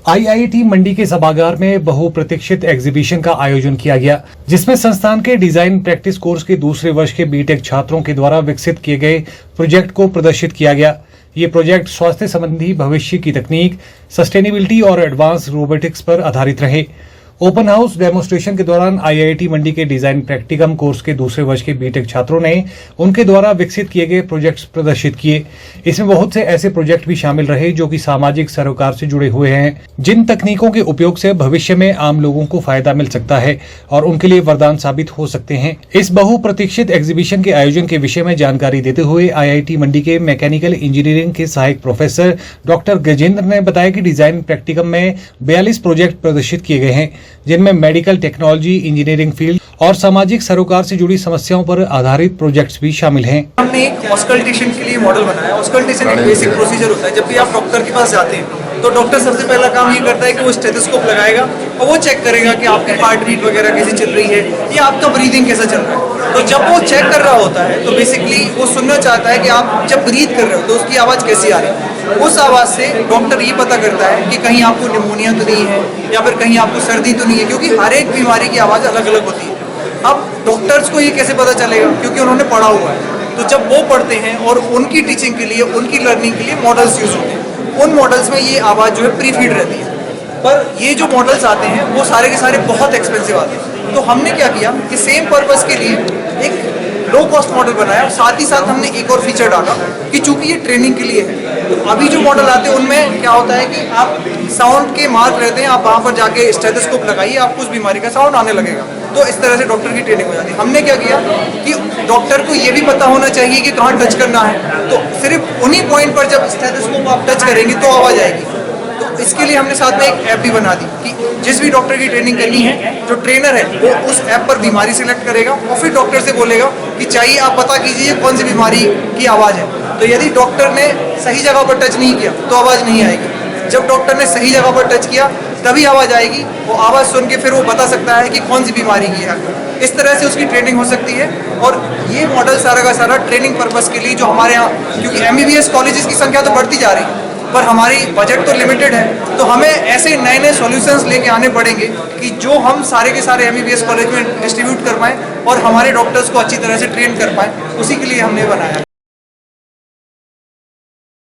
IIT मंडी के सभागार में बहुप्रतीक्षित एग्जीबिशन का आयोजन किया गया, जिसमें संस्थान के डिजाइन प्रैक्टिस कोर्स के दूसरे वर्ष के बीटेक छात्रों के द्वारा विकसित किए गए प्रोजेक्ट को प्रदर्शित किया गया। ये प्रोजेक्ट स्वास्थ्य संबंधी भविष्य की तकनीक, सस्टेनेबिलिटी और एडवांस रोबोटिक्स पर आधारित रहे। ओपन हाउस डेमोन्स्ट्रेशन के दौरान आईआईटी मंडी के डिजाइन प्रैक्टिकम कोर्स के दूसरे वर्ष के बीटेक छात्रों ने उनके द्वारा विकसित किए गए प्रोजेक्ट्स प्रदर्शित किए। इसमें बहुत से ऐसे प्रोजेक्ट भी शामिल रहे जो कि सामाजिक सरोकार से जुड़े हुए हैं, जिन तकनीकों के उपयोग से भविष्य में आम लोगों को फायदा मिल सकता है और उनके लिए वरदान साबित हो सकते हैं। इस बहुप्रतीक्षित एग्जीबिशन के आयोजन के विषय में जानकारी देते हुए आईआईटी मंडी के मैकेनिकल इंजीनियरिंग के सहायक प्रोफेसर डॉक्टर गजेंद्र ने बताया कि डिजाइन प्रैक्टिकम में 42 प्रोजेक्ट प्रदर्शित किए गए हैं, जिनमें मेडिकल टेक्नोलॉजी, इंजीनियरिंग फील्ड और सामाजिक सरोकार से जुड़ी समस्याओं पर आधारित प्रोजेक्ट्स भी शामिल हैं। हमने एक ऑस्कल्टेशन के लिए मॉडल बनाया। ऑस्कल्टेशन एक बेसिक प्रोसीजर होता है। जब भी आप डॉक्टर के पास जाते हैं तो डॉक्टर सबसे पहला काम ये करता है कि वो स्टेथोस्कोप लगाएगा और वो चेक करेगा कि आपकी हार्ट बीट वगैरह कैसे चल रही है या आपका ब्रीदिंग कैसा चल रहा है। तो जब वो चेक कर रहा होता है तो बेसिकली वो सुनना चाहता है कि आप जब ब्रीथ कर रहे हो तो उसकी आवाज़ कैसी आ रही है। उस आवाज़ से डॉक्टर ये पता करता है कि कहीं आपको निमोनिया तो नहीं है या फिर कहीं आपको सर्दी तो नहीं है, क्योंकि हर एक बीमारी की आवाज़ अलग अलग होती है। अब डॉक्टर्स को ये कैसे पता चलेगा, क्योंकि उन्होंने पढ़ा हुआ है। तो जब वो पढ़ते हैं और उनकी टीचिंग के लिए, उनकी लर्निंग के लिए मॉडल्स यूज होते हैं, उन मॉडल्स में ये आवाज़ जो है प्री फीड रहती है। पर ये जो मॉडल्स आते हैं वो सारे के सारे बहुत एक्सपेंसिव आते हैं। तो हमने क्या किया कि सेम पर्पस के लिए एक लो कॉस्ट मॉडल बनाया। साथ ही साथ हमने एक और फीचर डाला कि चूंकि ये ट्रेनिंग के लिए है, तो अभी जो मॉडल आते हैं उनमें क्या होता है कि आप साउंड के मार्क रहते हैं, आप वहाँ पर जाके स्टेथोस्कोप लगाइए, आपको उस बीमारी का साउंड आने लगेगा। तो इस तरह से डॉक्टर की ट्रेनिंग हो जाती है। हमने क्या किया कि डॉक्टर को ये भी पता होना चाहिए कि कहाँ टच करना है, तो सिर्फ उन्हीं पॉइंट पर जब स्टेथोस्कोप आप टच करेंगे तो आवाज़ आएगी। तो इसके लिए हमने साथ में एक ऐप भी बना दी कि जिस भी डॉक्टर की ट्रेनिंग करनी है, जो ट्रेनर है वो उस ऐप पर बीमारी सिलेक्ट करेगा और फिर डॉक्टर से बोलेगा कि चाहिए आप पता कीजिए कौन सी बीमारी की आवाज़ है। तो यदि डॉक्टर ने सही जगह पर टच नहीं किया तो आवाज़ नहीं आएगी। जब डॉक्टर ने सही जगह पर टच किया तभी आवाज़ आएगी। वो आवाज़ सुन के फिर वो बता सकता है कि कौन सी बीमारी की है। इस तरह से उसकी ट्रेनिंग हो सकती है। और ये मॉडल सारा का सारा ट्रेनिंग पर्पस के लिए, जो हमारे यहाँ, क्योंकि एमबीबीएस कॉलेजेस की संख्या तो बढ़ती जा रही है पर हमारी बजट तो लिमिटेड है, तो हमें ऐसे नए नए सॉल्यूशंस लेके आने पड़ेंगे कि जो हम सारे के सारे एमबीबीएस कॉलेज में डिस्ट्रीब्यूट कर पाएँ और हमारे डॉक्टर्स को अच्छी तरह से ट्रेन कर पाएँ। उसी के लिए हमने बनाया।